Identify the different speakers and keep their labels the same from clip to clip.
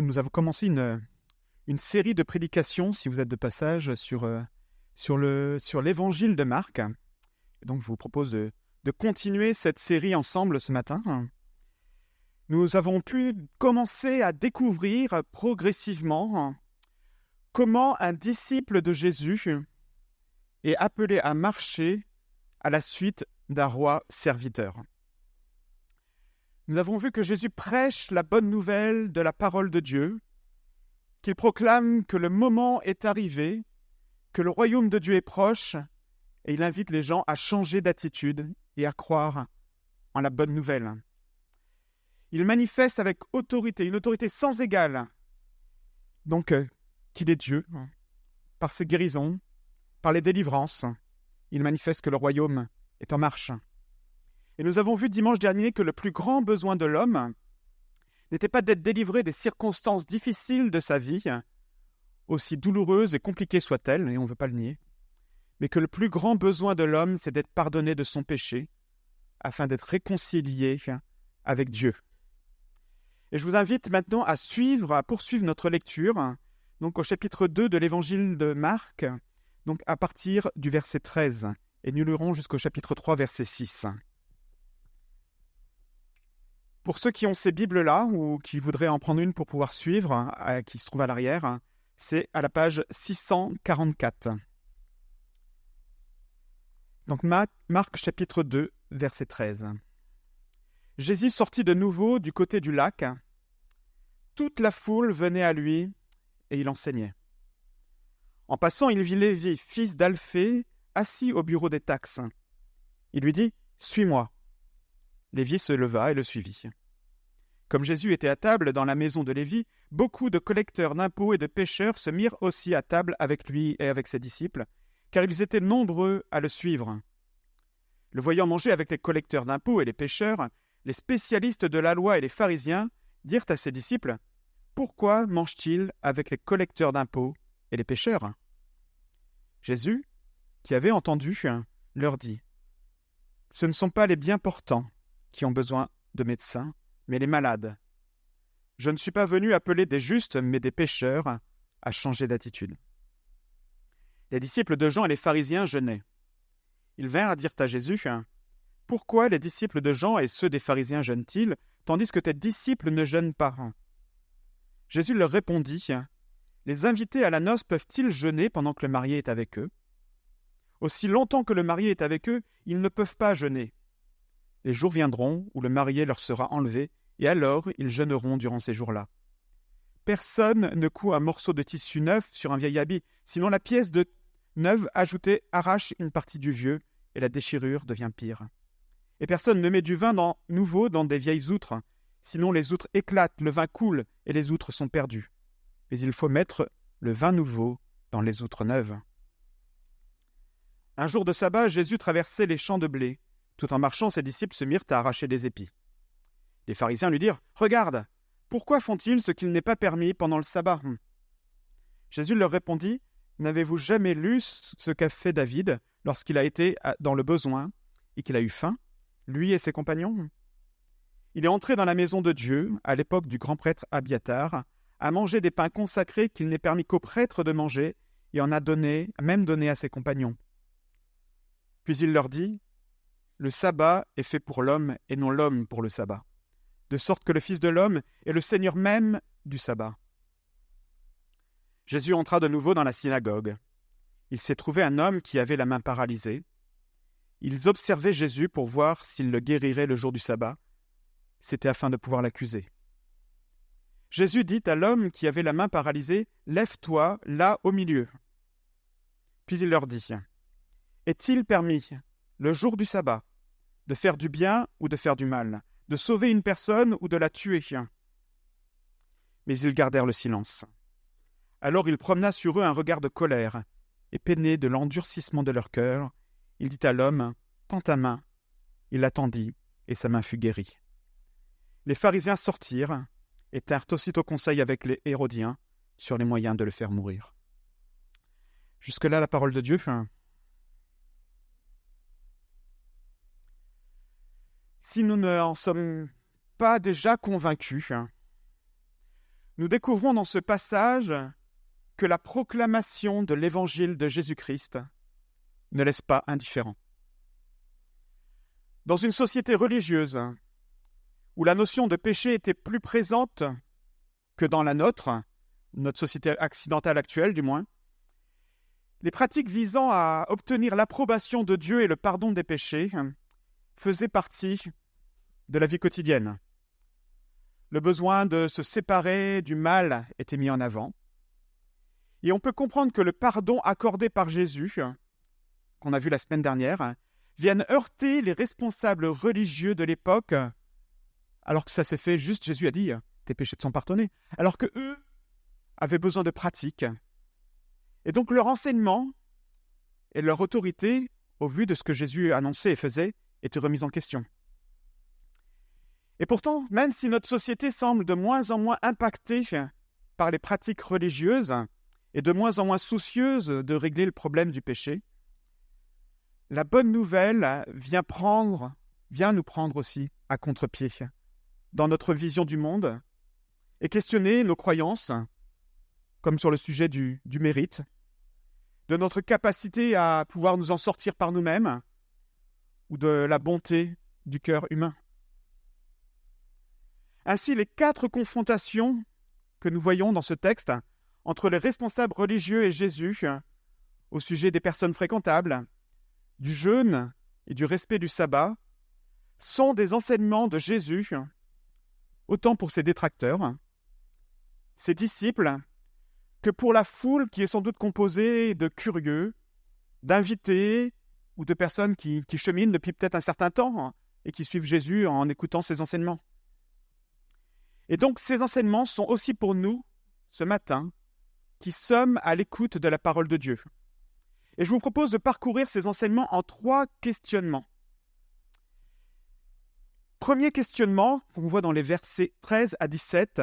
Speaker 1: nous avons commencé une série de prédications, si vous êtes de passage, sur l'évangile de Marc. Et donc, je vous propose de continuer cette série ensemble ce matin. Nous avons pu commencer à découvrir progressivement comment un disciple de Jésus est appelé à marcher à la suite d'un roi serviteur. Nous avons vu que Jésus prêche la bonne nouvelle de la parole de Dieu, qu'il proclame que le moment est arrivé, que le royaume de Dieu est proche, et il invite les gens à changer d'attitude et à croire en la bonne nouvelle. Il manifeste avec autorité, une autorité sans égale, donc qu'il est Dieu, par ses guérisons, par les délivrances. Il manifeste que le royaume est en marche. Et nous avons vu dimanche dernier que le plus grand besoin de l'homme n'était pas d'être délivré des circonstances difficiles de sa vie, aussi douloureuses et compliquées soient-elles, et on ne veut pas le nier, mais que le plus grand besoin de l'homme, c'est d'être pardonné de son péché, afin d'être réconcilié avec Dieu. Et je vous invite maintenant à poursuivre notre lecture, donc au chapitre 2 de l'évangile de Marc, donc à partir du verset 13, et nous lirons jusqu'au chapitre 3, verset 6. Pour ceux qui ont ces Bibles-là, ou qui voudraient en prendre une pour pouvoir suivre, qui se trouve à l'arrière, c'est à la page 644. Donc Marc chapitre 2, verset 13. Jésus sortit de nouveau du côté du lac. Toute la foule venait à lui, et il enseignait. En passant, il vit Lévi, fils d'Alphée, assis au bureau des taxes. Il lui dit « Suis-moi ». Lévi se leva et le suivit. Comme Jésus était à table dans la maison de Lévi, beaucoup de collecteurs d'impôts et de pêcheurs se mirent aussi à table avec lui et avec ses disciples, car ils étaient nombreux à le suivre. Le voyant manger avec les collecteurs d'impôts et les pêcheurs, les spécialistes de la loi et les pharisiens dirent à ses disciples « Pourquoi mange-t-il avec les collecteurs d'impôts et les pêcheurs ?» Jésus, qui avait entendu, leur dit « Ce ne sont pas les bien portants qui ont besoin de médecins, mais les malades. Je ne suis pas venu appeler des justes, mais des pécheurs à changer d'attitude. » Les disciples de Jean et les pharisiens jeûnaient. Ils vinrent dire à Jésus « Pourquoi les disciples de Jean et ceux des pharisiens jeûnent-ils, tandis que tes disciples ne jeûnent pas ?» Jésus leur répondit « Les invités à la noce peuvent-ils jeûner pendant que le marié est avec eux ? Aussi longtemps que le marié est avec eux, ils ne peuvent pas jeûner. Les jours viendront où le marié leur sera enlevé, et alors ils jeûneront durant ces jours-là. Personne ne coud un morceau de tissu neuf sur un vieil habit, sinon la pièce de neuve ajoutée arrache une partie du vieux, et la déchirure devient pire. Et personne ne met du vin nouveau dans des vieilles outres, sinon les outres éclatent, le vin coule, et les outres sont perdues. Mais il faut mettre le vin nouveau dans les outres neuves. » Un jour de sabbat, Jésus traversait les champs de blé. Tout en marchant, ses disciples se mirent à arracher des épis. Les pharisiens lui dirent « Regarde, pourquoi font-ils ce qu'il n'est pas permis pendant le sabbat ?» Jésus leur répondit « N'avez-vous jamais lu ce qu'a fait David lorsqu'il a été dans le besoin et qu'il a eu faim, lui et ses compagnons ? Il est entré dans la maison de Dieu, à l'époque du grand prêtre Abiatar, a mangé des pains consacrés qu'il n'est permis qu'aux prêtres de manger et en a même donné à ses compagnons. Puis il leur dit « Le sabbat est fait pour l'homme et non l'homme pour le sabbat, de sorte que le Fils de l'homme est le Seigneur même du sabbat. » Jésus entra de nouveau dans la synagogue. Il s'est trouvé un homme qui avait la main paralysée. Ils observaient Jésus pour voir s'il le guérirait le jour du sabbat. C'était afin de pouvoir l'accuser. Jésus dit à l'homme qui avait la main paralysée « Lève-toi là au milieu. » Puis il leur dit « Est-il permis, le jour du sabbat, de faire du bien ou de faire du mal, de sauver une personne ou de la tuer ?» Mais ils gardèrent le silence. Alors il promena sur eux un regard de colère, et peiné de l'endurcissement de leur cœur, il dit à l'homme « Tends ta main. » Il la tendit, et sa main fut guérie. Les pharisiens sortirent et tinrent aussitôt conseil avec les Hérodiens sur les moyens de le faire mourir. Jusque-là, la parole de Dieu. Si nous n'en sommes pas déjà convaincus, nous découvrons dans ce passage que la proclamation de l'évangile de Jésus-Christ ne laisse pas indifférent. Dans une société religieuse où la notion de péché était plus présente que dans la notre société occidentale actuelle du moins, les pratiques visant à obtenir l'approbation de Dieu et le pardon des péchés faisaient partie de la vie quotidienne. Le besoin de se séparer du mal était mis en avant. Et on peut comprendre que le pardon accordé par Jésus, qu'on a vu la semaine dernière, vienne heurter les responsables religieux de l'époque, alors que ça s'est fait juste, Jésus a dit, tes péchés te sont pardonnés, alors que eux avaient besoin de pratiques. Et donc leur enseignement et leur autorité, au vu de ce que Jésus annonçait et faisait, étaient remises en question. Et pourtant, même si notre société semble de moins en moins impactée par les pratiques religieuses et de moins en moins soucieuse de régler le problème du péché, la bonne nouvelle vient nous prendre aussi à contre-pied dans notre vision du monde et questionner nos croyances, comme sur le sujet du mérite, de notre capacité à pouvoir nous en sortir par nous-mêmes ou de la bonté du cœur humain. Ainsi, les 4 confrontations que nous voyons dans ce texte entre les responsables religieux et Jésus au sujet des personnes fréquentables, du jeûne et du respect du sabbat sont des enseignements de Jésus, autant pour ses détracteurs, ses disciples, que pour la foule qui est sans doute composée de curieux, d'invités ou de personnes qui cheminent depuis peut-être un certain temps et qui suivent Jésus en écoutant ses enseignements. Et donc ces enseignements sont aussi pour nous, ce matin, qui sommes à l'écoute de la parole de Dieu. Et je vous propose de parcourir ces enseignements en 3 questionnements. Premier questionnement, qu'on voit dans les versets 13 à 17.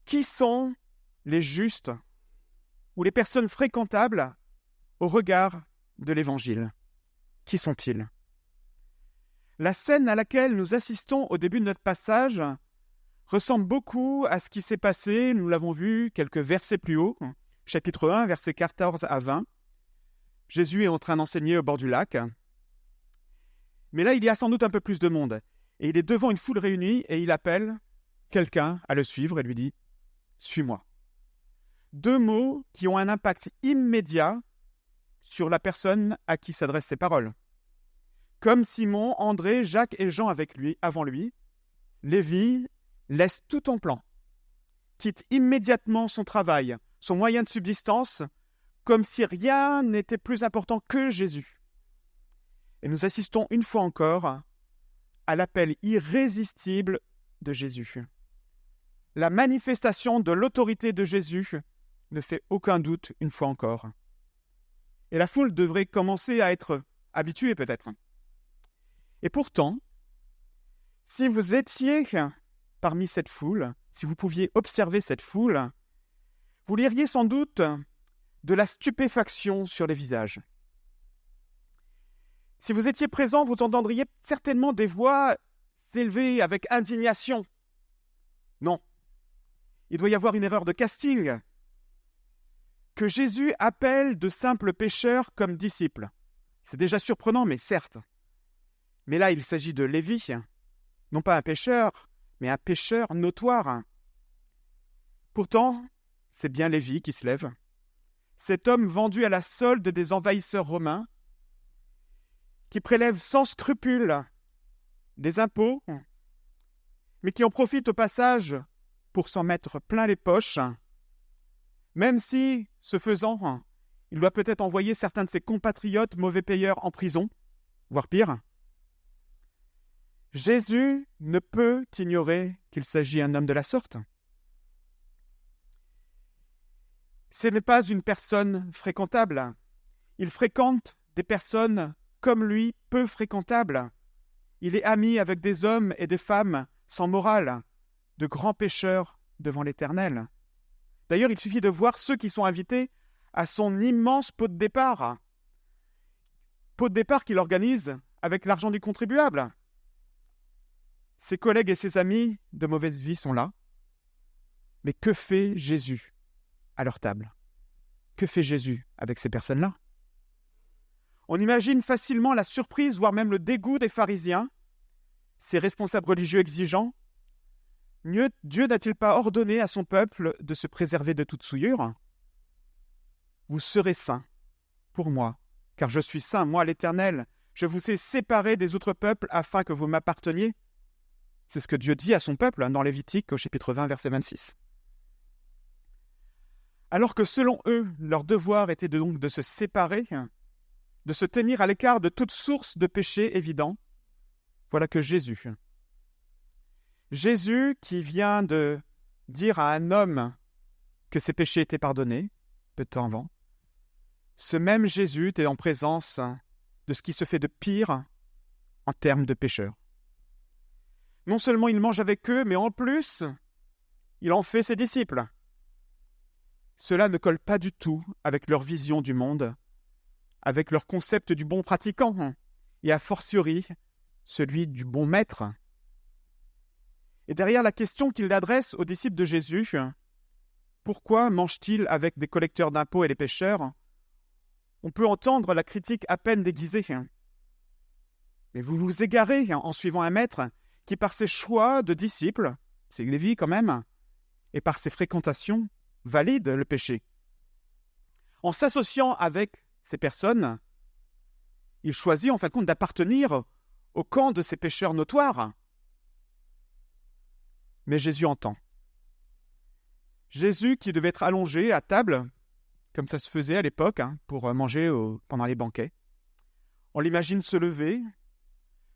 Speaker 1: Qui sont les justes ou les personnes fréquentables au regard de l'Évangile? Qui sont-ils? La scène à laquelle nous assistons au début de notre passage ressemble beaucoup à ce qui s'est passé, nous l'avons vu quelques versets plus haut, chapitre 1, versets 14 à 20. Jésus est en train d'enseigner au bord du lac. Mais là, il y a sans doute un peu plus de monde. Et il est devant une foule réunie et il appelle quelqu'un à le suivre et lui dit « Suis-moi ». 2 mots qui ont un impact immédiat sur la personne à qui s'adressent ces paroles. Comme Simon, André, Jacques et Jean avant lui, Lévi laisse tout en plan, quitte immédiatement son travail, son moyen de subsistance, comme si rien n'était plus important que Jésus. Et nous assistons une fois encore à l'appel irrésistible de Jésus. La manifestation de l'autorité de Jésus ne fait aucun doute une fois encore. Et la foule devrait commencer à être habituée peut-être. Et pourtant, si vous étiez parmi cette foule, si vous pouviez observer cette foule, vous liriez sans doute de la stupéfaction sur les visages. Si vous étiez présent, vous entendriez certainement des voix s'élever avec indignation. Non, il doit y avoir une erreur de casting. Que Jésus appelle de simples pécheurs comme disciples. C'est déjà surprenant, mais certes. Mais là, il s'agit de Lévi, non pas un pécheur, mais un pécheur notoire. Pourtant, c'est bien Lévi qui se lève. Cet homme vendu à la solde des envahisseurs romains, qui prélève sans scrupule des impôts, mais qui en profite au passage pour s'en mettre plein les poches, même si, ce faisant, il doit peut-être envoyer certains de ses compatriotes mauvais payeurs en prison, voire pire. Jésus ne peut ignorer qu'il s'agit d'un homme de la sorte. Ce n'est pas une personne fréquentable. Il fréquente des personnes comme lui, peu fréquentables. Il est ami avec des hommes et des femmes sans morale, de grands pécheurs devant l'Éternel. D'ailleurs, il suffit de voir ceux qui sont invités à son immense pot de départ. Pot de départ qu'il organise avec l'argent du contribuable. Ses collègues et ses amis de mauvaise vie sont là, Mais que fait Jésus à leur table? Que fait Jésus avec ces personnes-là? On imagine facilement la surprise, voire même le dégoût des pharisiens, ces responsables religieux exigeants. Dieu n'a-t-il pas ordonné à son peuple de se préserver de toute souillure? Vous serez saints pour moi, car je suis saint, moi l'Éternel. Je vous ai séparés des autres peuples afin que vous m'apparteniez. C'est ce que Dieu dit à son peuple dans Lévitique au chapitre 20, verset 26. Alors que selon eux, leur devoir était donc de se séparer, de se tenir à l'écart de toute source de péché évident, voilà que Jésus qui vient de dire à un homme que ses péchés étaient pardonnés, peu de temps avant, ce même Jésus est en présence de ce qui se fait de pire en termes de pécheurs. Non seulement il mange avec eux, mais en plus, il en fait ses disciples. Cela ne colle pas du tout avec leur vision du monde, avec leur concept du bon pratiquant, et a fortiori celui du bon maître. Et derrière la question qu'il adresse aux disciples de Jésus, pourquoi mange-t-il avec des collecteurs d'impôts et les pécheurs? On peut entendre la critique à peine déguisée. Mais vous vous égarez en suivant un maître qui, par ses choix de disciples, c'est Lévi quand même, et par ses fréquentations, valide le péché. En s'associant avec ces personnes, il choisit en fin de compte d'appartenir au camp de ces pécheurs notoires. Mais Jésus entend. Jésus qui devait être allongé à table, comme ça se faisait à l'époque, pour manger pendant les banquets. On l'imagine se lever,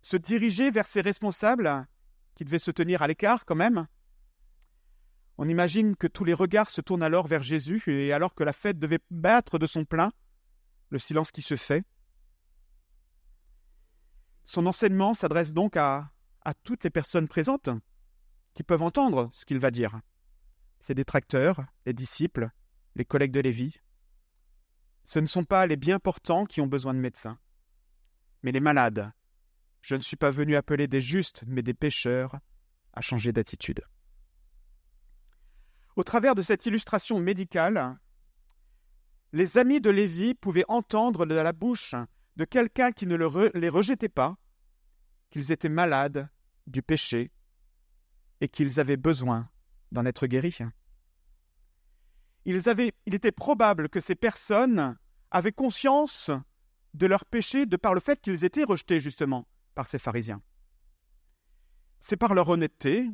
Speaker 1: se diriger vers ses responsables, qui devaient se tenir à l'écart quand même. On imagine que tous les regards se tournent alors vers Jésus, et alors que la fête devait battre de son plein, le silence qui se fait. Son enseignement s'adresse donc à toutes les personnes présentes qui peuvent entendre ce qu'il va dire. Ses détracteurs, les disciples, les collègues de Lévi. Ce ne sont pas les bien portants qui ont besoin de médecins, mais les malades. Je ne suis pas venu appeler des justes, mais des pécheurs à changer d'attitude. Au travers de cette illustration médicale, les amis de Lévi pouvaient entendre de la bouche de quelqu'un qui ne les rejetait pas, qu'ils étaient malades du péché et qu'ils avaient besoin d'en être guéris. Il était probable que ces personnes avaient conscience de leur péché de par le fait qu'ils étaient rejetés justement par ces pharisiens. C'est par leur honnêteté,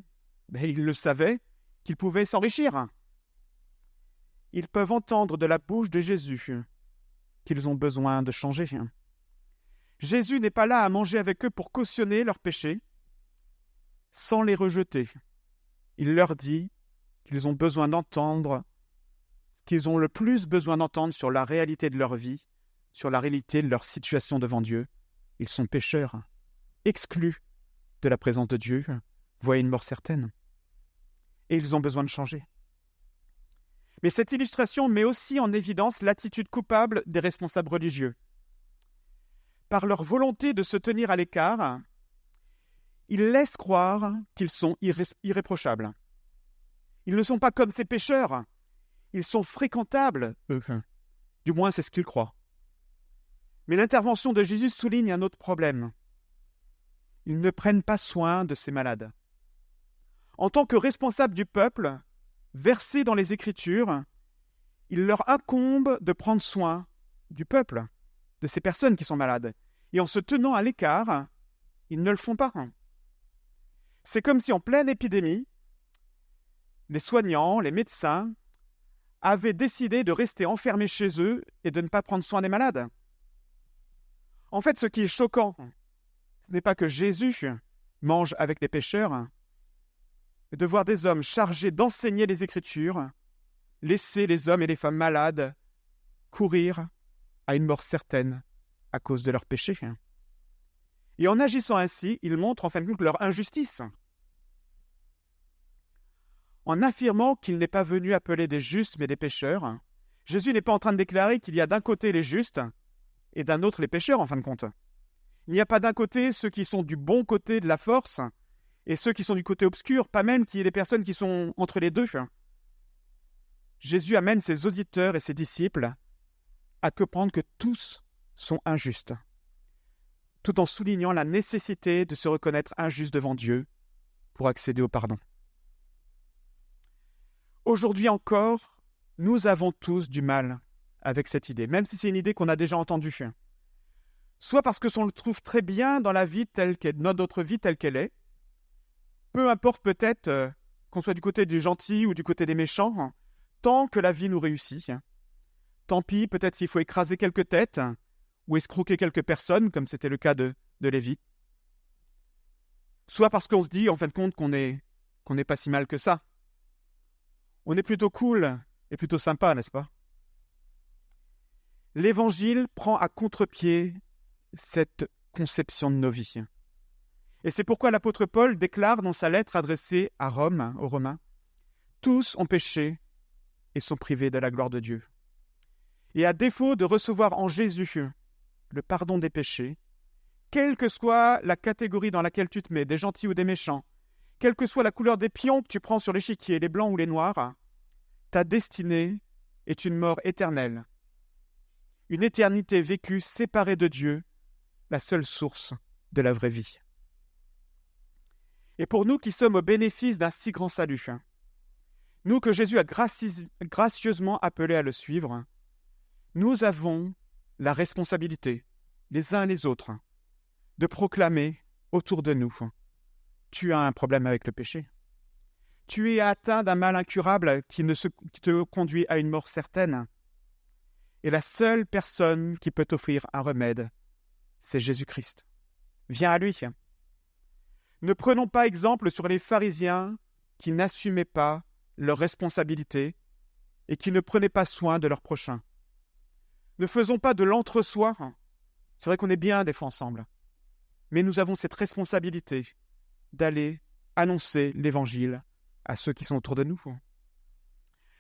Speaker 1: ils le savaient, qu'ils pouvaient s'enrichir. Ils peuvent entendre de la bouche de Jésus qu'ils ont besoin de changer. Jésus n'est pas là à manger avec eux pour cautionner leurs péchés, sans les rejeter. Il leur dit qu'ils ont besoin d'entendre ce qu'ils ont le plus besoin d'entendre sur la réalité de leur vie, sur la réalité de leur situation devant Dieu. Ils sont pécheurs, exclus de la présence de Dieu, voient une mort certaine. Et ils ont besoin de changer. Mais cette illustration met aussi en évidence l'attitude coupable des responsables religieux. Par leur volonté de se tenir à l'écart, ils laissent croire qu'ils sont irréprochables. Ils ne sont pas comme ces pécheurs. Ils sont fréquentables, eux. Du moins, c'est ce qu'ils croient. Mais l'intervention de Jésus souligne un autre problème. Ils ne prennent pas soin de ces malades. En tant que responsables du peuple, versés dans les Écritures, il leur incombe de prendre soin du peuple, de ces personnes qui sont malades. Et en se tenant à l'écart, ils ne le font pas. C'est comme si en pleine épidémie, les soignants, les médecins, avaient décidé de rester enfermés chez eux et de ne pas prendre soin des malades. En fait, ce qui est choquant, ce n'est pas que Jésus mange avec les pécheurs, mais de voir des hommes chargés d'enseigner les Écritures, laisser les hommes et les femmes malades courir à une mort certaine à cause de leurs péchés. Et en agissant ainsi, ils montrent en fin de compte leur injustice. En affirmant qu'il n'est pas venu appeler des justes mais des pécheurs, Jésus n'est pas en train de déclarer qu'il y a d'un côté les justes et d'un autre les pécheurs en fin de compte. Il n'y a pas d'un côté ceux qui sont du bon côté de la force et ceux qui sont du côté obscur, pas même qu'il y ait des personnes qui sont entre les deux. Jésus amène ses auditeurs et ses disciples à comprendre que tous sont injustes, tout en soulignant la nécessité de se reconnaître injuste devant Dieu pour accéder au pardon. Aujourd'hui encore, nous avons tous du mal avec cette idée, même si c'est une idée qu'on a déjà entendue. Soit parce que on le trouve très bien dans la vie telle qu'elle, dans notre vie telle qu'elle est, peu importe peut-être qu'on soit du côté des gentils ou du côté des méchants, tant que la vie nous réussit. Tant pis, peut-être s'il faut écraser quelques têtes ou escroquer quelques personnes, comme c'était le cas de Lévi. Soit parce qu'on se dit, en fin de compte, qu'on n'est pas si mal que ça. On est plutôt cool et plutôt sympa, n'est-ce pas? L'Évangile prend à contre-pied cette conception de nos vies. Et c'est pourquoi l'apôtre Paul déclare dans sa lettre adressée à Rome, aux Romains, « Tous ont péché et sont privés de la gloire de Dieu. » Et à défaut de recevoir en Jésus le pardon des péchés, quelle que soit la catégorie dans laquelle tu te mets, des gentils ou des méchants, quelle que soit la couleur des pions que tu prends sur l'échiquier, les blancs ou les noirs, ta destinée est une mort éternelle. Une éternité vécue séparée de Dieu, la seule source de la vraie vie. Et pour nous qui sommes au bénéfice d'un si grand salut, nous que Jésus a gracieusement appelés à le suivre, nous avons la responsabilité, les uns et les autres, de proclamer autour de nous « Tu as un problème avec le péché. Tu es atteint d'un mal incurable qui te conduit à une mort certaine. Et la seule personne qui peut t'offrir un remède, c'est Jésus-Christ. Viens à lui. » Ne prenons pas exemple sur les pharisiens qui n'assumaient pas leurs responsabilités et qui ne prenaient pas soin de leurs prochains. Ne faisons pas de l'entre-soi. C'est vrai qu'on est bien des fois ensemble, mais nous avons cette responsabilité d'aller annoncer l'Évangile à ceux qui sont autour de nous.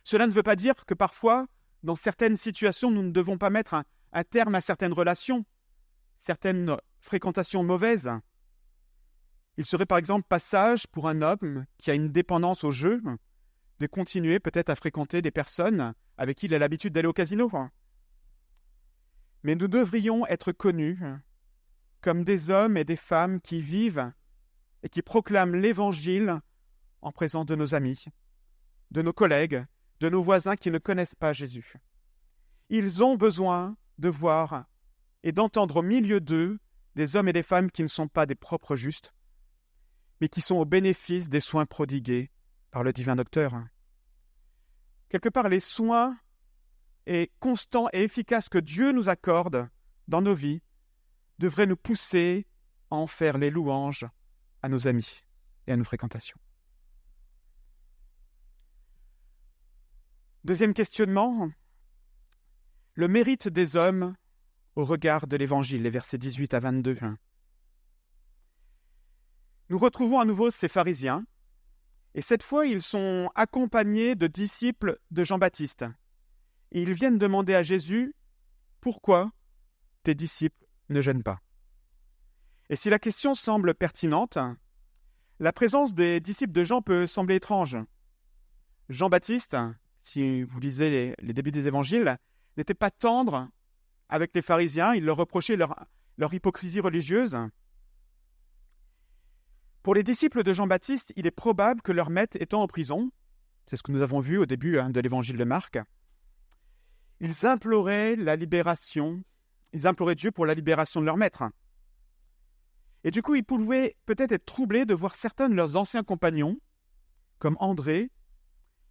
Speaker 1: Cela ne veut pas dire que parfois, dans certaines situations, nous ne devons pas mettre un terme à certaines relations, certaines fréquentations mauvaises. Il serait par exemple pas sage pour un homme qui a une dépendance au jeu de continuer peut-être à fréquenter des personnes avec qui il a l'habitude d'aller au casino. Mais nous devrions être connus comme des hommes et des femmes qui vivent et qui proclament l'Évangile en présence de nos amis, de nos collègues, de nos voisins qui ne connaissent pas Jésus. Ils ont besoin de voir et d'entendre au milieu d'eux des hommes et des femmes qui ne sont pas des propres justes, mais qui sont au bénéfice des soins prodigués par le divin docteur. Quelque part, les soins constants et efficaces que Dieu nous accorde dans nos vies devraient nous pousser à en faire les louanges à nos amis et à nos fréquentations. Deuxième questionnement, le mérite des hommes au regard de l'Évangile, les versets 18 à 22. Nous retrouvons à nouveau ces pharisiens, et cette fois ils sont accompagnés de disciples de Jean-Baptiste. Et ils viennent demander à Jésus « Pourquoi tes disciples ne jeûnent pas ?» Et si la question semble pertinente, la présence des disciples de Jean peut sembler étrange. Jean-Baptiste, si vous lisez les débuts des évangiles, n'était pas tendre avec les pharisiens, il leur reprochait leur hypocrisie religieuse. Pour les disciples de Jean-Baptiste, il est probable que leur maître étant en prison, c'est ce que nous avons vu au début de l'évangile de Marc, ils imploraient Dieu pour la libération de leur maître. Et du coup, ils pouvaient peut-être être troublés de voir certains de leurs anciens compagnons, comme André,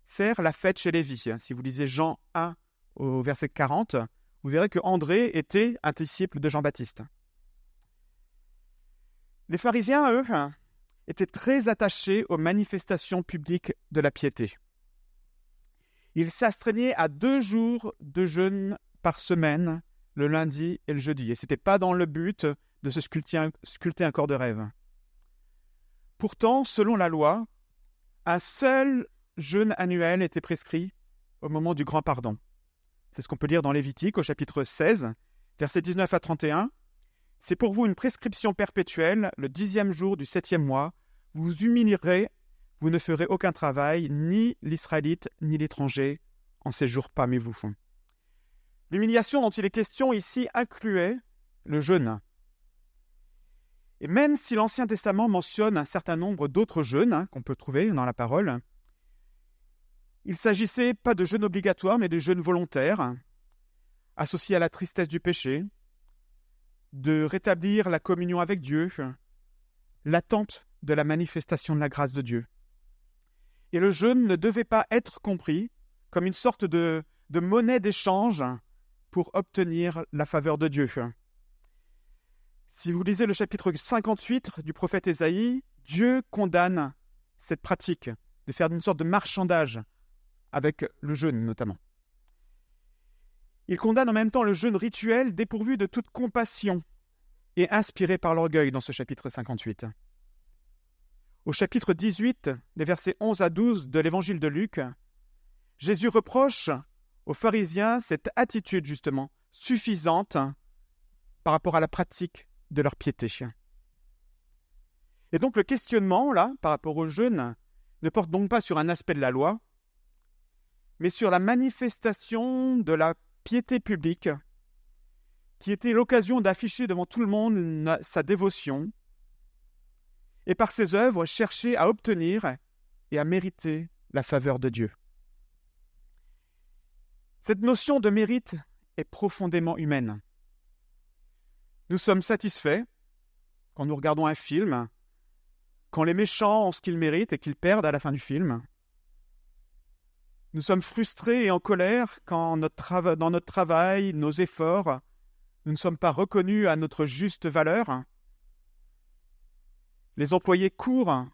Speaker 1: faire la fête chez Lévi. Si vous lisez Jean 1 au verset 40, vous verrez que André était un disciple de Jean-Baptiste. Les pharisiens, eux, étaient très attachés aux manifestations publiques de la piété. Ils s'astreignaient à 2 jours de jeûne par semaine, le lundi et le jeudi. Et ce n'était pas dans le but de se sculpter un corps de rêve. Pourtant, selon la loi, un seul jeûne annuel était prescrit au moment du grand pardon. C'est ce qu'on peut lire dans Lévitique au chapitre 16, versets 19 à 31. « C'est pour vous une prescription perpétuelle, le 10e jour du 7e mois. Vous vous humilierez, vous ne ferez aucun travail, ni l'Israélite, ni l'étranger, en séjour parmi vous. L'humiliation dont il est question ici incluait le jeûne. Et même si l'Ancien Testament mentionne un certain nombre d'autres jeûnes qu'on peut trouver dans la parole, il ne s'agissait pas de jeûne obligatoire, mais de jeûne volontaire, associé à la tristesse du péché, de rétablir la communion avec Dieu, l'attente de la manifestation de la grâce de Dieu. Et le jeûne ne devait pas être compris comme une sorte de monnaie d'échange pour obtenir la faveur de Dieu. Si vous lisez le chapitre 58 du prophète Ésaïe, Dieu condamne cette pratique de faire une sorte de marchandage avec le jeûne notamment. Il condamne en même temps le jeûne rituel dépourvu de toute compassion et inspiré par l'orgueil dans ce chapitre 58. Au chapitre 18, les versets 11 à 12 de l'évangile de Luc, Jésus reproche aux pharisiens cette attitude justement suffisante par rapport à la pratique de leur piété. Et donc le questionnement, là, par rapport au jeûne, ne porte donc pas sur un aspect de la loi, mais sur la manifestation de la piété publique, qui était l'occasion d'afficher devant tout le monde sa dévotion, et par ses œuvres chercher à obtenir et à mériter la faveur de Dieu. Cette notion de mérite est profondément humaine. Nous sommes satisfaits quand nous regardons un film, quand les méchants ont ce qu'ils méritent et qu'ils perdent à la fin du film. Nous sommes frustrés et en colère quand dans notre travail, nos efforts, nous ne sommes pas reconnus à notre juste valeur. Les employés courent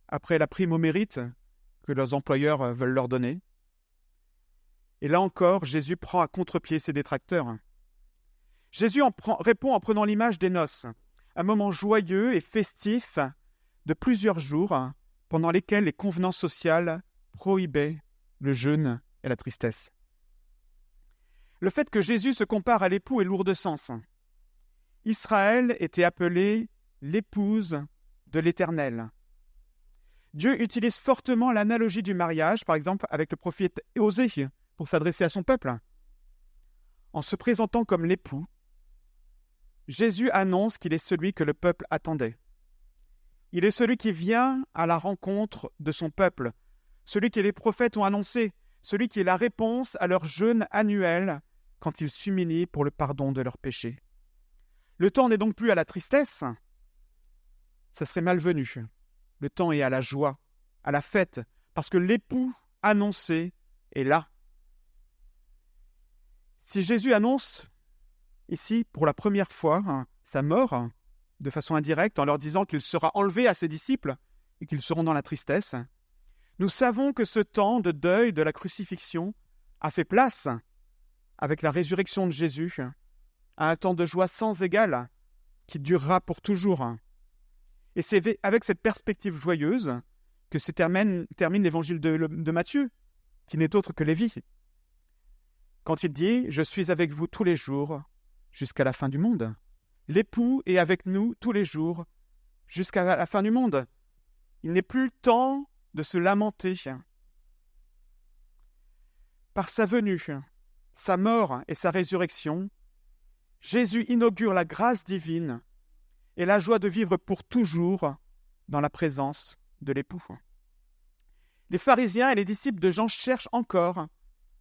Speaker 1: après la prime au mérite que leurs employeurs veulent leur donner. Et là encore, Jésus prend à contre-pied ses détracteurs. Jésus répond en prenant l'image des noces, un moment joyeux et festif de plusieurs jours pendant lesquels les convenances sociales prohibaient le jeûne et la tristesse. Le fait que Jésus se compare à l'époux est lourd de sens. Israël était appelée l'épouse de l'Éternel. Dieu utilise fortement l'analogie du mariage, par exemple avec le prophète Osée, pour s'adresser à son peuple. En se présentant comme l'époux, Jésus annonce qu'il est celui que le peuple attendait. Il est celui qui vient à la rencontre de son peuple, celui que les prophètes ont annoncé, celui qui est la réponse à leur jeûne annuel quand ils s'humilient pour le pardon de leurs péchés. Le temps n'est donc plus à la tristesse, ça serait malvenu. Le temps est à la joie, à la fête, parce que l'époux annoncé est là. Si Jésus annonce ici, pour la première fois, sa mort, de façon indirecte, en leur disant qu'il sera enlevé à ses disciples et qu'ils seront dans la tristesse, nous savons que ce temps de deuil de la crucifixion a fait place, avec la résurrection de Jésus, à un temps de joie sans égale qui durera pour toujours. Et c'est avec cette perspective joyeuse que se termine l'évangile de Matthieu, qui n'est autre que Lévi. Quand il dit « Je suis avec vous tous les jours jusqu'à la fin du monde ». L'époux est avec nous tous les jours jusqu'à la fin du monde. Il n'est plus le temps de se lamenter. Par sa venue, sa mort et sa résurrection, Jésus inaugure la grâce divine et la joie de vivre pour toujours dans la présence de l'époux. Les pharisiens et les disciples de Jean cherchent encore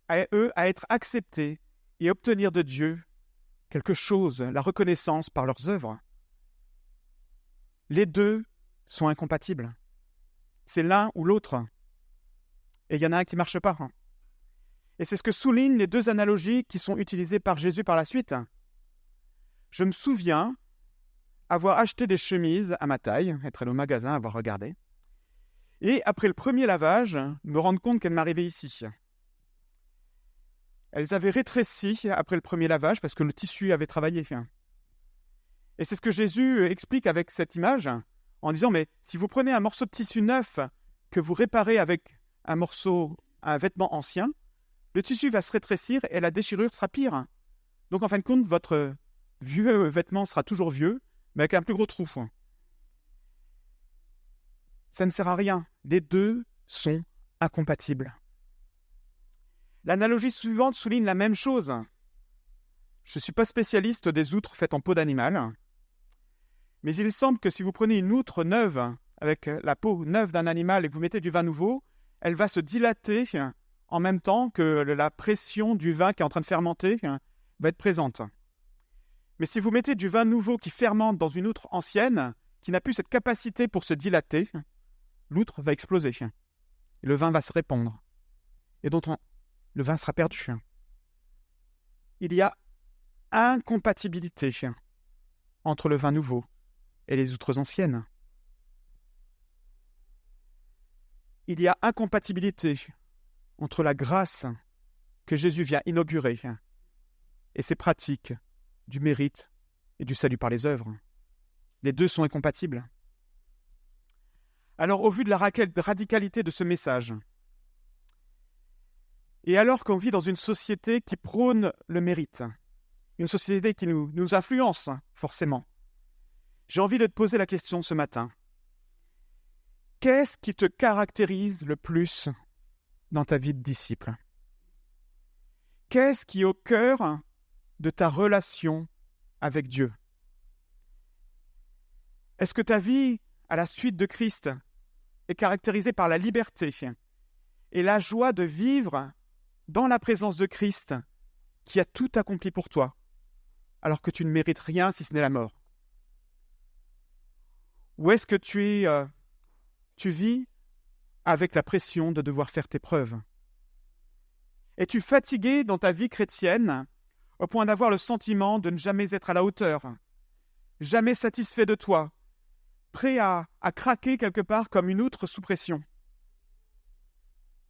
Speaker 1: à être acceptés et obtenir de Dieu quelque chose, la reconnaissance par leurs œuvres. Les deux sont incompatibles. C'est l'un ou l'autre. Et il y en a un qui ne marche pas. Et c'est ce que soulignent les deux analogies qui sont utilisées par Jésus par la suite. Je me souviens avoir acheté des chemises à ma taille, être allé au magasin, avoir regardé, et après le premier lavage, me rendre compte qu'elles m'arrivaient ici. Elles avaient rétréci après le premier lavage parce que le tissu avait travaillé. Et c'est ce que Jésus explique avec cette image, en disant, mais si vous prenez un morceau de tissu neuf que vous réparez avec un vêtement ancien, le tissu va se rétrécir et la déchirure sera pire. Donc en fin de compte, votre vieux vêtement sera toujours vieux, mais avec un plus gros trou. Ça ne sert à rien. Les deux sont incompatibles. L'analogie suivante souligne la même chose. Je ne suis pas spécialiste des outres faites en peau d'animal, mais il semble que si vous prenez une outre neuve, avec la peau neuve d'un animal et que vous mettez du vin nouveau, elle va se dilater en même temps que la pression du vin qui est en train de fermenter va être présente. Mais si vous mettez du vin nouveau qui fermente dans une outre ancienne, qui n'a plus cette capacité pour se dilater, l'outre va exploser. Et le vin va se répandre. Et donc, le vin sera perdu. Il y a incompatibilité entre le vin nouveau et les outres anciennes. Il y a incompatibilité entre la grâce que Jésus vient inaugurer et ses pratiques du mérite et du salut par les œuvres. Les deux sont incompatibles. Alors, au vu de la radicalité de ce message, et alors qu'on vit dans une société qui prône le mérite, une société qui nous influence forcément, j'ai envie de te poser la question ce matin. Qu'est-ce qui te caractérise le plus dans ta vie de disciple? Qu'est-ce qui est au cœur de ta relation avec Dieu? Est-ce que ta vie, à la suite de Christ, est caractérisée par la liberté et la joie de vivre dans la présence de Christ qui a tout accompli pour toi, alors que tu ne mérites rien si ce n'est la mort? Ou est-ce que tu vis avec la pression de devoir faire tes preuves? Es-tu fatigué dans ta vie chrétienne au point d'avoir le sentiment de ne jamais être à la hauteur, jamais satisfait de toi, prêt à craquer quelque part comme une outre sous pression?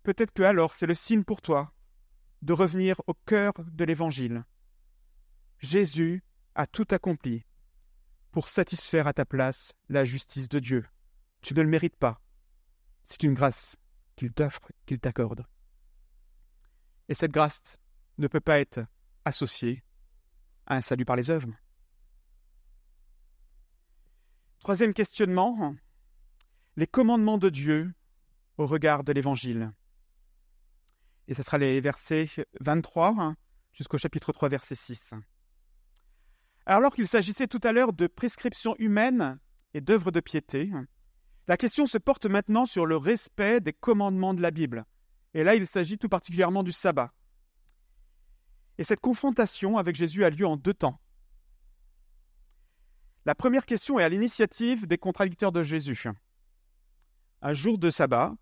Speaker 1: Peut-être que alors c'est le signe pour toi de revenir au cœur de l'Évangile. Jésus a tout accompli pour satisfaire à ta place la justice de Dieu. Tu ne le mérites pas. C'est une grâce qu'il t'offre, qu'il t'accorde. Et cette grâce ne peut pas être associée à un salut par les œuvres. Troisième questionnement, les commandements de Dieu au regard de l'Évangile. Et ce sera les versets 23 jusqu'au chapitre 3, verset 6. Alors qu'il s'agissait tout à l'heure de prescriptions humaines et d'œuvres de piété, la question se porte maintenant sur le respect des commandements de la Bible. Et là, il s'agit tout particulièrement du sabbat. Et cette confrontation avec Jésus a lieu en deux temps. La première question est à l'initiative des contradicteurs de Jésus. Un jour de sabbat,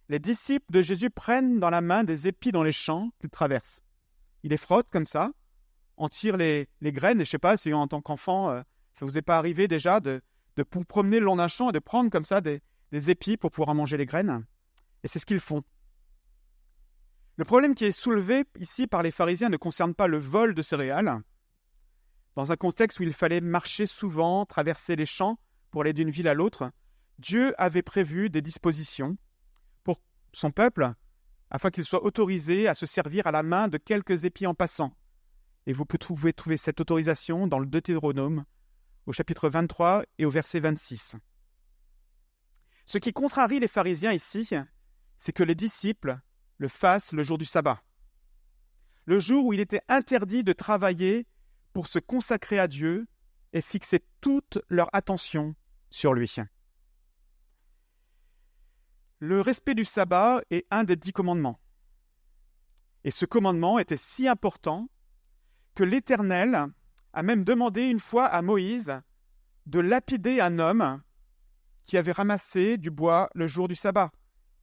Speaker 1: les disciples de Jésus prennent dans la main des épis dans les champs qu'ils traversent. Ils les frottent comme ça, en tirent les graines. Et je ne sais pas si en tant qu'enfant, ça ne vous est pas arrivé déjà de pour promener le long d'un champ et de prendre comme ça des épis pour pouvoir manger les graines. Et c'est ce qu'ils font. Le problème qui est soulevé ici par les pharisiens ne concerne pas le vol de céréales. Dans un contexte où il fallait marcher souvent, traverser les champs pour aller d'une ville à l'autre, Dieu avait prévu des dispositions pour son peuple afin qu'il soit autorisé à se servir à la main de quelques épis en passant. Et vous pouvez trouver cette autorisation dans le Deutéronome, au chapitre 23 et au verset 26. Ce qui contrarie les pharisiens ici, c'est que les disciples le fassent le jour du sabbat. Le jour où il était interdit de travailler pour se consacrer à Dieu et fixer toute leur attention sur lui. Le respect du sabbat est un des 10 commandements. Et ce commandement était si important que l'Éternel a même demandé une fois à Moïse de lapider un homme qui avait ramassé du bois le jour du sabbat.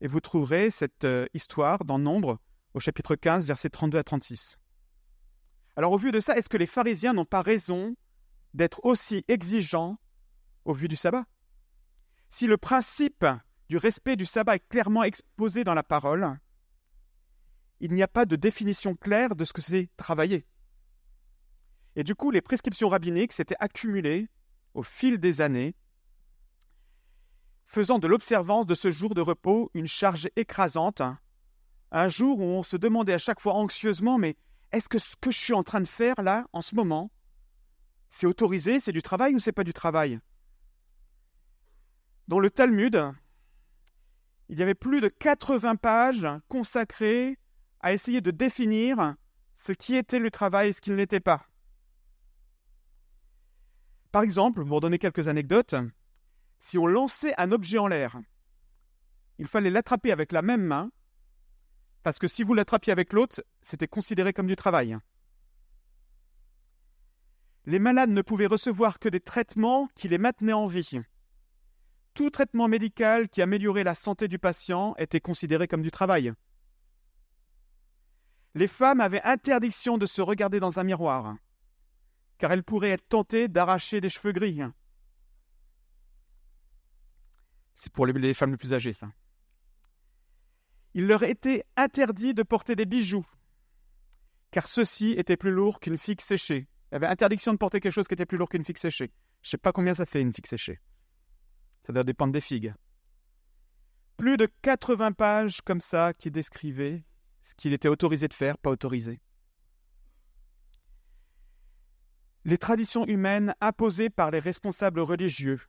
Speaker 1: Et vous trouverez cette histoire dans Nombre, au chapitre 15, versets 32 à 36. Alors au vu de ça, est-ce que les pharisiens n'ont pas raison d'être aussi exigeants au vu du sabbat? Si le principe du respect du sabbat est clairement exposé dans la parole, il n'y a pas de définition claire de ce que c'est travailler. Et du coup, les prescriptions rabbiniques s'étaient accumulées au fil des années, faisant de l'observance de ce jour de repos une charge écrasante, un jour où on se demandait à chaque fois anxieusement, mais est-ce que ce que je suis en train de faire là, en ce moment, c'est autorisé, c'est du travail ou c'est pas du travail? Dans le Talmud, il y avait plus de 80 pages consacrées à essayer de définir ce qui était le travail et ce qui ne l'était pas. Par exemple, pour donner quelques anecdotes, si on lançait un objet en l'air, il fallait l'attraper avec la même main, parce que si vous l'attrapiez avec l'autre, c'était considéré comme du travail. Les malades ne pouvaient recevoir que des traitements qui les maintenaient en vie. Tout traitement médical qui améliorait la santé du patient était considéré comme du travail. Les femmes avaient interdiction de se regarder dans un miroir, car elles pourraient être tentées d'arracher des cheveux gris. C'est pour les femmes les plus âgées, ça. Il leur était interdit de porter des bijoux, car ceux-ci étaient plus lourds qu'une figue séchée. Il y avait interdiction de porter quelque chose qui était plus lourd qu'une figue séchée. Je ne sais pas combien ça fait une figue séchée. Ça doit dépendre des figues. Plus de 80 pages comme ça qui décrivaient ce qu'il était autorisé de faire, pas autorisé. Les traditions humaines imposées par les responsables religieux,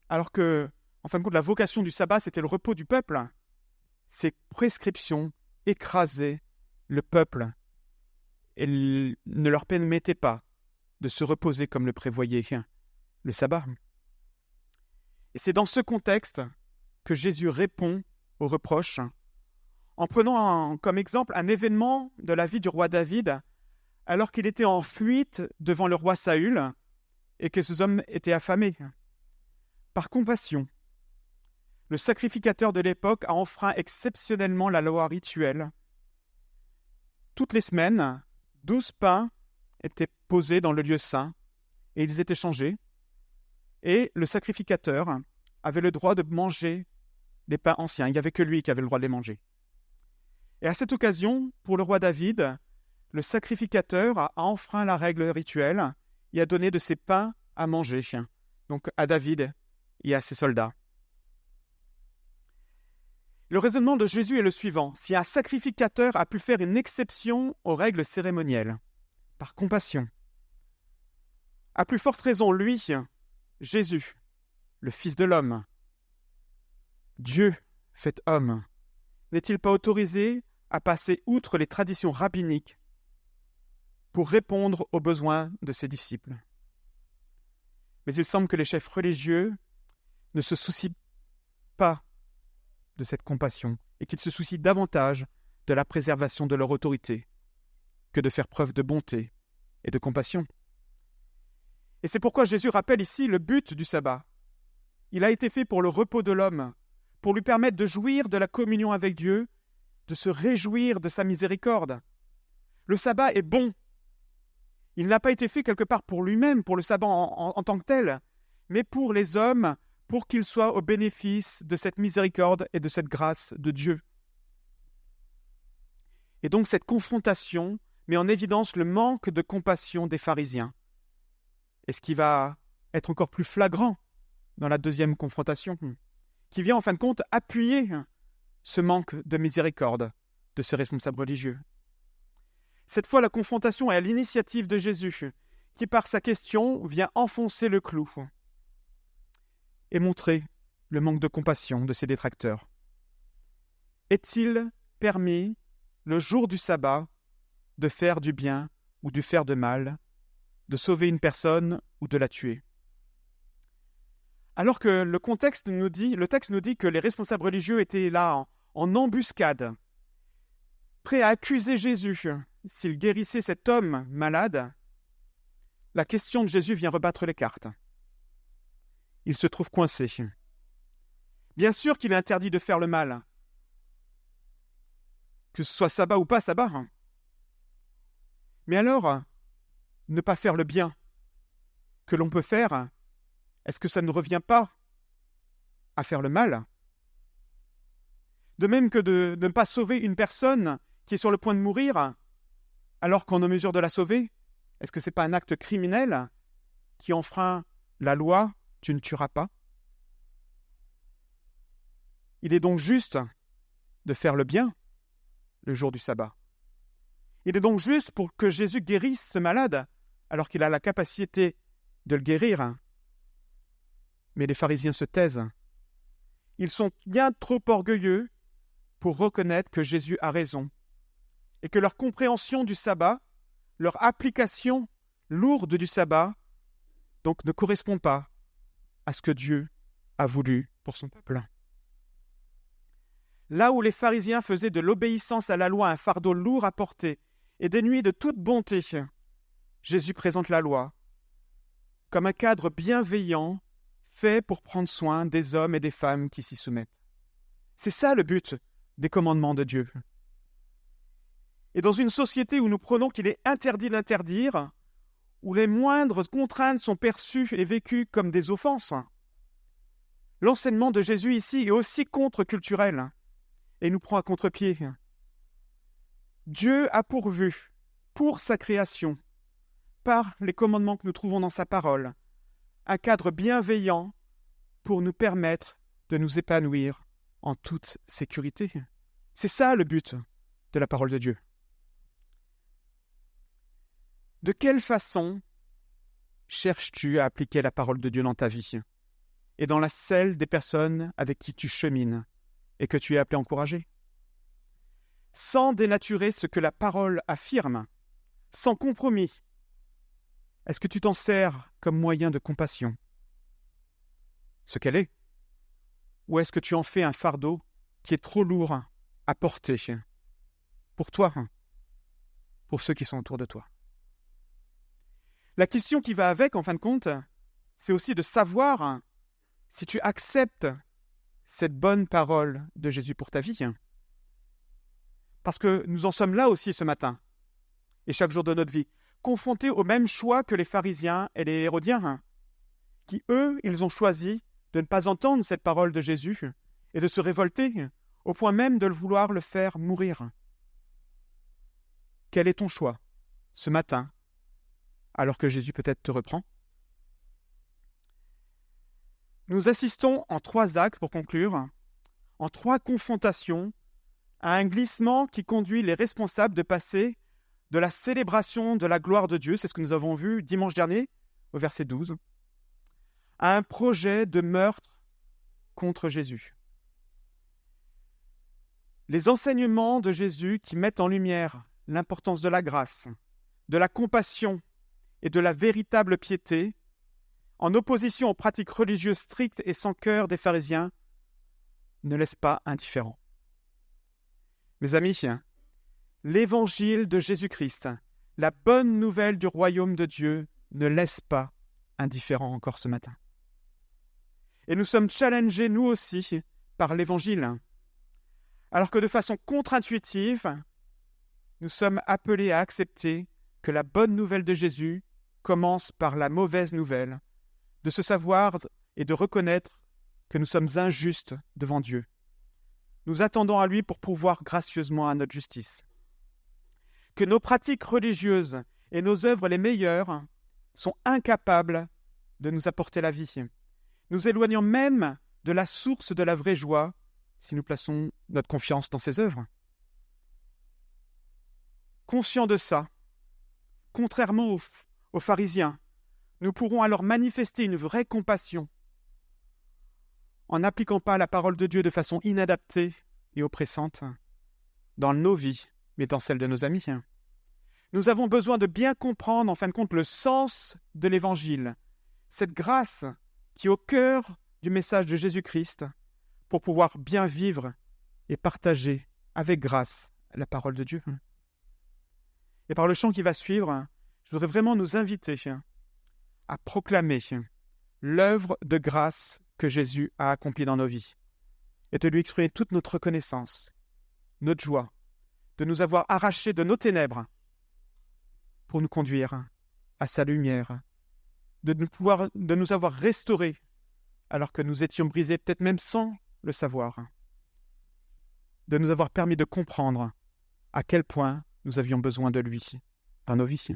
Speaker 1: alors que, en fin de compte, la vocation du sabbat, c'était le repos du peuple. Ces prescriptions écrasaient le peuple et ne leur permettaient pas de se reposer comme le prévoyait le sabbat. Et c'est dans ce contexte que Jésus répond aux reproches en prenant comme exemple un événement de la vie du roi David alors qu'il était en fuite devant le roi Saül et que ces hommes étaient affamés. Par compassion, le sacrificateur de l'époque a enfreint exceptionnellement la loi rituelle. Toutes les semaines, 12 pains étaient posés dans le lieu saint et ils étaient changés. Et le sacrificateur avait le droit de manger les pains anciens. Il n'y avait que lui qui avait le droit de les manger. Et à cette occasion, pour le roi David, le sacrificateur a enfreint la règle rituelle et a donné de ses pains à manger, donc à David et à ses soldats. Le raisonnement de Jésus est le suivant. Si un sacrificateur a pu faire une exception aux règles cérémonielles, par compassion, à plus forte raison, lui, Jésus, le Fils de l'homme, Dieu fait homme, n'est-il pas autorisé à passer outre les traditions rabbiniques pour répondre aux besoins de ses disciples? Mais il semble que les chefs religieux ne se soucient pas de cette compassion et qu'ils se soucient davantage de la préservation de leur autorité que de faire preuve de bonté et de compassion. Et c'est pourquoi Jésus rappelle ici le but du sabbat. Il a été fait pour le repos de l'homme, pour lui permettre de jouir de la communion avec Dieu, de se réjouir de sa miséricorde. Le sabbat est bon. Il n'a pas été fait quelque part pour lui-même, pour le sabbat en tant que tel, mais pour les hommes, pour qu'ils soient au bénéfice de cette miséricorde et de cette grâce de Dieu. Et donc cette confrontation met en évidence le manque de compassion des pharisiens. Et ce qui va être encore plus flagrant dans la deuxième confrontation, qui vient en fin de compte appuyer ce manque de miséricorde de ces responsables religieux. Cette fois, la confrontation est à l'initiative de Jésus, qui par sa question vient enfoncer le clou et montrer le manque de compassion de ses détracteurs. Est-il permis, le jour du sabbat, de faire du bien ou de faire de mal, de sauver une personne ou de la tuer? Alors que le texte nous dit que les responsables religieux étaient là en embuscade, prêts à accuser Jésus s'il guérissait cet homme malade, la question de Jésus vient rebattre les cartes. Il se trouve coincé. Bien sûr qu'il est interdit de faire le mal, que ce soit sabbat ou pas sabbat. Mais alors, ne pas faire le bien que l'on peut faire, est-ce que ça ne revient pas à faire le mal? De même que de ne pas sauver une personne qui est sur le point de mourir, alors qu'on est en mesure de la sauver, est-ce que ce n'est pas un acte criminel qui enfreint la loi « tu ne tueras pas ». Il est donc juste de faire le bien le jour du sabbat. Il est donc juste pour que Jésus guérisse ce malade, alors qu'il a la capacité de le guérir. Mais les pharisiens se taisent. Ils sont bien trop orgueilleux pour reconnaître que Jésus a raison et que leur compréhension du sabbat, leur application lourde du sabbat, donc ne correspond pas à ce que Dieu a voulu pour son peuple. Là où les pharisiens faisaient de l'obéissance à la loi un fardeau lourd à porter et dénué de toute bonté, Jésus présente la loi comme un cadre bienveillant fait pour prendre soin des hommes et des femmes qui s'y soumettent. C'est ça le but des commandements de Dieu. Et dans une société où nous prenons qu'il est interdit d'interdire, où les moindres contraintes sont perçues et vécues comme des offenses, l'enseignement de Jésus ici est aussi contre-culturel et nous prend à contre-pied. Dieu a pourvu pour sa création, par les commandements que nous trouvons dans sa parole, un cadre bienveillant pour nous permettre de nous épanouir en toute sécurité. C'est ça le but de la parole de Dieu. De quelle façon cherches-tu à appliquer la parole de Dieu dans ta vie et dans celle des personnes avec qui tu chemines et que tu es appelé à encourager? Sans dénaturer ce que la parole affirme, sans compromis, est-ce que tu t'en sers comme moyen de compassion, ce qu'elle est? Ou est-ce que tu en fais un fardeau qui est trop lourd à porter pour toi, pour ceux qui sont autour de toi? La question qui va avec, en fin de compte, c'est aussi de savoir si tu acceptes cette bonne parole de Jésus pour ta vie. Parce que nous en sommes là aussi ce matin, et chaque jour de notre vie, confrontés au même choix que les pharisiens et les hérodiens, qui, eux, ils ont choisi de ne pas entendre cette parole de Jésus et de se révolter, au point même de vouloir le faire mourir. Quel est ton choix ce matin, alors que Jésus peut-être te reprend? Nous assistons en 3 actes, pour conclure, en 3 confrontations, à un glissement qui conduit les responsables de passer de la célébration de la gloire de Dieu, c'est ce que nous avons vu dimanche dernier, au verset 12, à un projet de meurtre contre Jésus. Les enseignements de Jésus qui mettent en lumière l'importance de la grâce, de la compassion et de la véritable piété, en opposition aux pratiques religieuses strictes et sans cœur des pharisiens, ne laissent pas indifférents. Mes amis, l'évangile de Jésus-Christ, la bonne nouvelle du royaume de Dieu, ne laisse pas indifférents encore ce matin. Et nous sommes challengés, nous aussi, par l'évangile. Alors que de façon contre-intuitive, nous sommes appelés à accepter que la bonne nouvelle de Jésus commence par la mauvaise nouvelle, de se savoir et de reconnaître que nous sommes injustes devant Dieu. Nous attendons à lui pour pourvoir gracieusement à notre justice. Que nos pratiques religieuses et nos œuvres les meilleures sont incapables de nous apporter la vie, nous éloignant même de la source de la vraie joie si nous plaçons notre confiance dans ces œuvres. Conscients de ça, contrairement aux pharisiens, nous pourrons alors manifester une vraie compassion en n'appliquant pas la parole de Dieu de façon inadaptée et oppressante dans nos vies, mais dans celle de nos amis. Nous avons besoin de bien comprendre, en fin de compte, le sens de l'Évangile, cette grâce qui est au cœur du message de Jésus-Christ, pour pouvoir bien vivre et partager avec grâce la parole de Dieu. Et par le chant qui va suivre, je voudrais vraiment nous inviter à proclamer l'œuvre de grâce que Jésus a accomplie dans nos vies et de lui exprimer toute notre reconnaissance, notre joie, de nous avoir arrachés de nos ténèbres pour nous conduire à sa lumière, de nous avoir restaurés alors que nous étions brisés, peut-être même sans le savoir, de nous avoir permis de comprendre à quel point nous avions besoin de lui dans nos vies.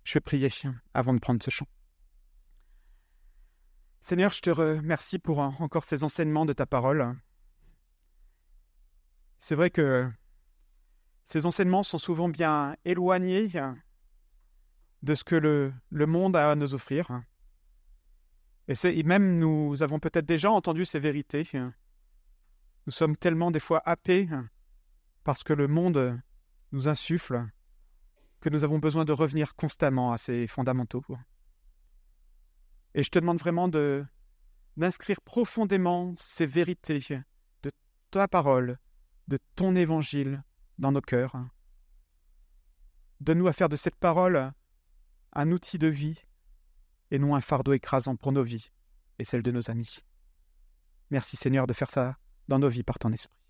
Speaker 1: Je vais prier avant de prendre ce chant. Seigneur, je te remercie pour encore ces enseignements de ta parole. C'est vrai que ces enseignements sont souvent bien éloignés de ce que le monde a à nous offrir. Et même nous avons peut-être déjà entendu ces vérités. Nous sommes tellement des fois happés par ce que le monde nous insuffle que nous avons besoin de revenir constamment à ces fondamentaux. Et je te demande vraiment d'inscrire profondément ces vérités de ta parole, de ton évangile dans nos cœurs. Donne-nous à faire de cette parole un outil de vie et non un fardeau écrasant pour nos vies et celles de nos amis. Merci Seigneur de faire ça dans nos vies par ton esprit.